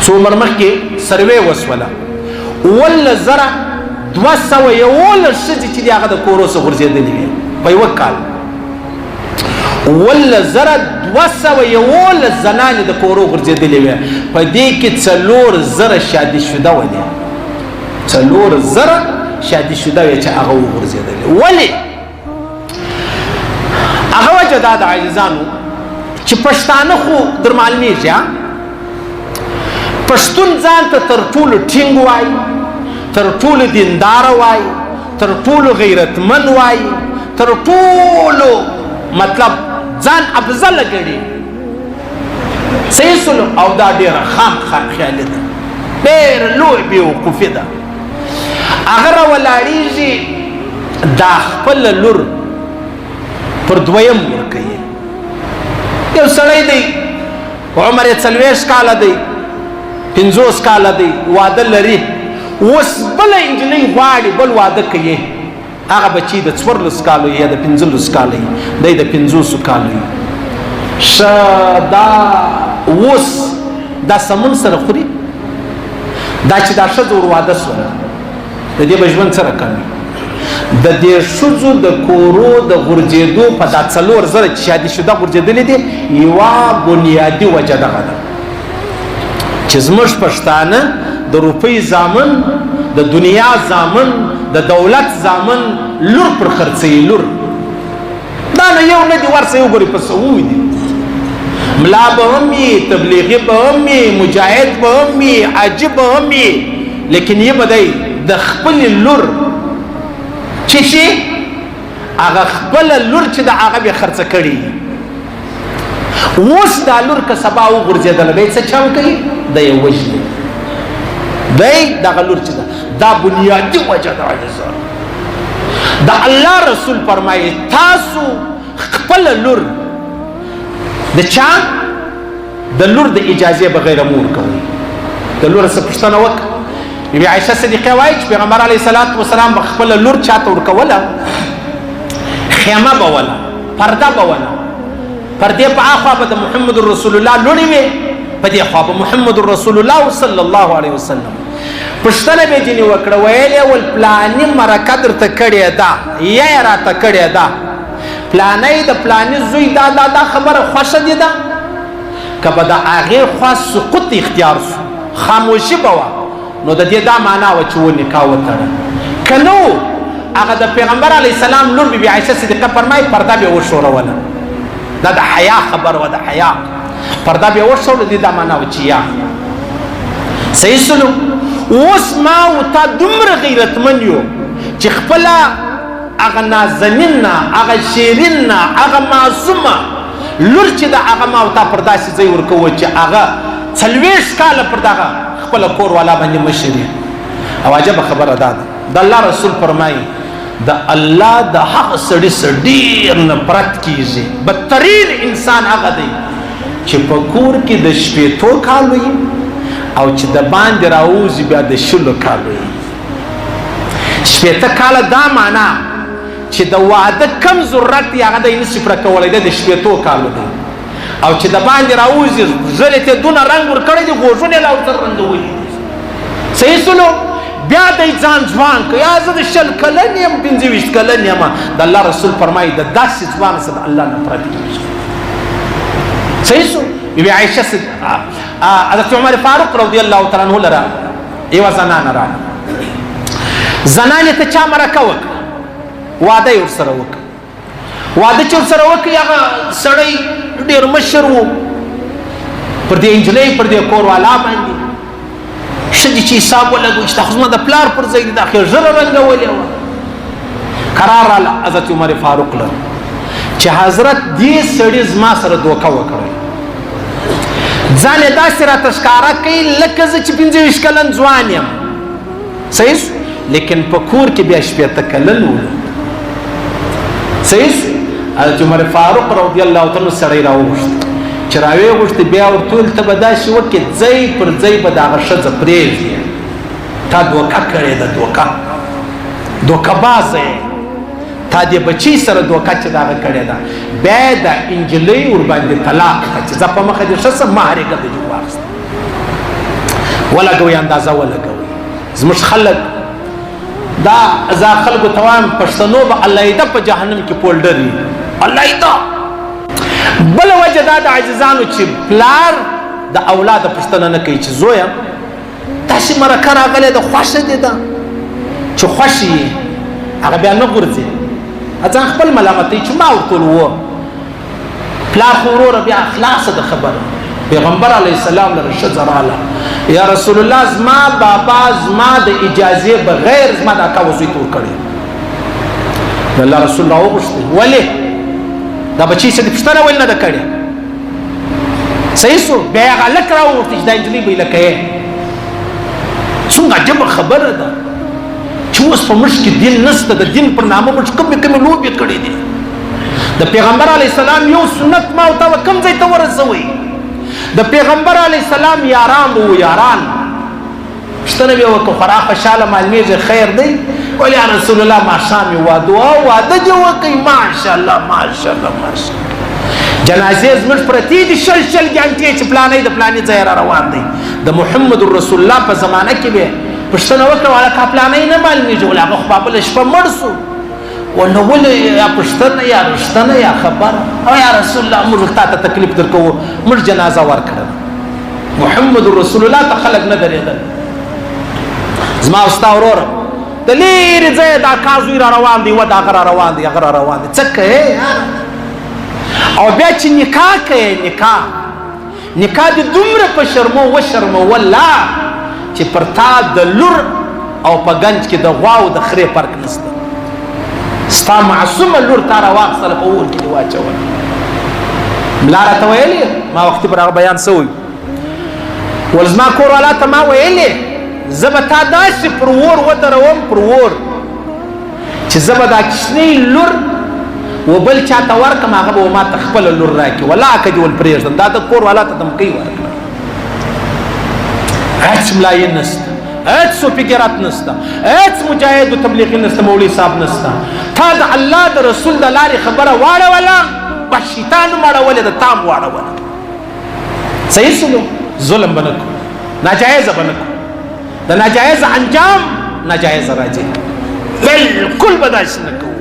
څومره مخکې سروې وسوله 211 ښځې چې دي هغه د کورو څخه غورځېدلې وې په یوه کال 211 زنانې د کورو غورځېدلې وې په دې کې 4,000 شادي شده ولې 4,000 شادي شده وې چې هغه وغورځېدلې ولې هغه وجه دا د عزیزانو چې پښتانه خو در معلومیږي پښتون ځان ته تر ټولو ټینګ وایي تر ټولو دیندار وایي تر ټولو غیرتمن وایي تر ټولو مطلب ځان افضل ګڼي صحیح سلو او دا ډېره خام خیالي ده ډېره لوی بېوقوفي ده هغه راولاړېږي دا خپله لور پر دویم ورکوي یو سړی دی عمر یې 40 کاله دی 50 کاله دی واده لري اوس بله نجلۍ غواړي بل واده کوي هغه بچی د 14 کالو یا د 15 کالو دی د 50 کالو ښه دا اوس دا سمون سره خوري دا چې دا ښځه ور واده سوله د دې به ژوند سره کوي د دې ښځو د کورو د غورځېدو په دا 4,000 چې شادي شده غورځېدلې دي یوه بنیادي وجه دغه ده چې زموږ پښتانه د روپۍ زامن د دنیا زامن د دولت زامن لور پر خرڅوي لور دا نه یو نه دي ورسه یو ګورې په څه وویني ملا به هم وي تبلیغي به هم وي مجاهد به هم وي حاجي به هم وي لیکن یې به دی د خپلې لور چې شي هغه خپله لور چې د هغه به خرڅه کړي اوس دا لور که سبا وغورځېدله به یې څه چم کوي د یې وژني دی دغه لور چې ده دا بنیادي وجه ده عزیزانو د الله رسول فرمایي تاسو خپله لور د چا د لور د اجازې بغیر مور کوئ د لور څه پوښتنه وکړه بی عایشه صدیقه وایي چې پیغمبر علیه الصلاة والسلام به خپله لور چاته ورکوله خیمه به وله پرده به وله پردې په هاخوا به د محمد رسول الله لوڼې وې په دې خوا به محمد رسول الله صلی الله علیه وسلم پوښتنه به ځینې وکړه ویل یې ول پلاني مرکه درته کړې ده یا یې راته کړې ده پلانی د پلاني زوی دا خبره خوښه دې ده که به د هغې خوا سقوط اختیار سو خاموشي به وه نو د دې دا معنا وه چې و نکاح وتړه که نه هغه د پیغمبر علیه السلام لور بی عایشه صدیقه فرمایي پرده به یې وښوروله دا د حیا خبره وه د حیا پرده به یې وښوروله دې دا معنا وه چې یا صحیح سلو اوس ما و تا دومره غیرتمن یو چې خپله هغه نازنین نه هغه شیرین نه هغه معصومه لور چې د هغه ما و تا پر داسې ځای ورکوو چې هغه 40 کاله پر دغه خپله کور والا باندې مشر او عجبه خبره دا ده د الله رسول فرمایي د الله د هغه سړي څخه ډېر نفرت کیږي بدترین انسان هغه دی چې په کور کې د 18 کالو وي او چې د باندې راوځي بیا د 20 کالو وي 18 کاله دا معنا چې د واده کم ضرورت یې هغه دی نشي پوره کولی دی د 18 کالو دی او چې د باندې راوځي ږلې ته دونه رنګ ورکړی دی غوږونه یې لا ورسره رنګولي دي صحیح سلو بیا دی ځان ځوان که یا زه د 20 کلن یم 25 کلن یم د الله رسول فرمایي د داسې ځوان څخه د الله نفرت کېږي صحیح سو بی عایشه حضرت عمر فاروق رضی الله تعالی عنہ لره یوه زنانه راغله زنانې ته چا مرکه وکړه واده یې ورسره وکړه واده چې ورسره وکړي هغه سړی ډېر مشر و پر دې نجلۍ پر دې کوروالا باندې ښځې چې حساب ولګوي چې دا خو زما د پلار پر ځای دي دا خو یې ږیره رنګولې وه قرار راله حضرت عمر فاروق لره چې حضرت دې سړي زما سره دوکه وکړئ ځان یې داسې راته ښکاره کوي لکه زه چې 25 کلن ځوان یم صحیح لیکن په کور کې بیا 18 کلن و صحیح حضرت عمر فاروق رضی الله تعالی سړی راوغوښت چې راویې بیا ورته ویل ته به داسې وکړې ځای پر ځای به د هغه ښځه پرېږدي تا دوکه کړې ده دوکه بازه یې تا دې بچی سره دوکه چې د هغه کړې ده بیا یې د نجلۍ ورباندې طلاق کړه چې ځه په مخه دې ښه څه مهر یې ګډه جوړ واخېسته ولګوي اندازه ولګوي زموږ خلک دا اذا خلکو ته وایم پښتنو به الله په جهنم کې پولډري الله بل وجه دا د عزیزانو چې پلار د اولاد پښتنه نه کوي چې زویه تاسې مرکه راغلی د خوښه دې ده چې خوښ یې هغه بیا نه غورځي ځان خپل ملامتوي چې ما ورته ووه پلار خو وروره بیا خلاصه د خبره پیغمبر علیه السلام لره ښځه راله یا رسول الله زما بابا زما د اجازې بغیر زما د اکا وزوی ته ورکړی د الله رسول الله وغوښتل ولې دا بچی څه د پوښتنه ولې نه ده کړې صحیح شو بیا یې هغه هلک راوغوښتې چې دا نجلۍ به یې لکه یې څومره عجبه خبره ده چې اوس په موږ کې دین نشته د دین پر نامه موږ کومې لوبې کړې دي د پیغمبر علیه السلام یو سنت ما ورته کوم ځای ته ورسوئ د پیغمبر علیه السلام یاران به وو یاران پوښتنه به یې وکړه خورا خوشحاله معلومېږي خیر دی ولې یا رسول الله ماښام یې واده واده دې وکړئ ماشاءالله ماشاءالله ماشاءالله جنازې زموږ پرتې دي شل ګنټې چې پلانۍ د پلانې ځای را روان دی د محمد رسول الله په زمانه کې به پوښتنه وکړه هلکه پلانۍ نه معلومېږي ولې هغه خو به بله شپه مړ سو ونه ولې یا پوښتنه یا رښتنه یا خبره او یا رسول الله موږ تا ته تکلیف درکوو موږ جنازه ورکړه محمد رسول الله ته خلک نه درېدل زما او ستا وروره د لرې ځایه دا کازوی را روان دی و د هغه را روان دی هغه را روان دی څه کوې او بیا چې نکاح کوې نکاح دې دومره په شرمو وشرموله چې پر تا د لور او په ګنج کې د غوا او د خرې فرق نشته ستا معصومه لور تا راواخیستله په اور کې دې واچوله ملا راته ویلې ما وختي پر هغه بیان څه وایي ول زما کور والا ته ما ویلې زه به تا داسې پر اور ودروم پر اور چې زه به دا کوچنۍ لور و بل چا ته ورکړم هغه به ما ته خپله لور راکړي ولاکه دې ول پرېږدم دا د کور والا ته دمکۍ ورکړه هیڅ ملایې نشته هیڅ صوفیګرات نشته هیڅ مجاهد و تبلیغي نشته مولوي صاحب نشته تا د الله د رسول د لارې خبره واړوله بس شیطان هم اړولې د تام واړوله صحیح سلو ظلم به نه کړو ناجایزه به نه کړو د ناجایزه انجام ناجایزه راځي بالکل به داسې نه کوو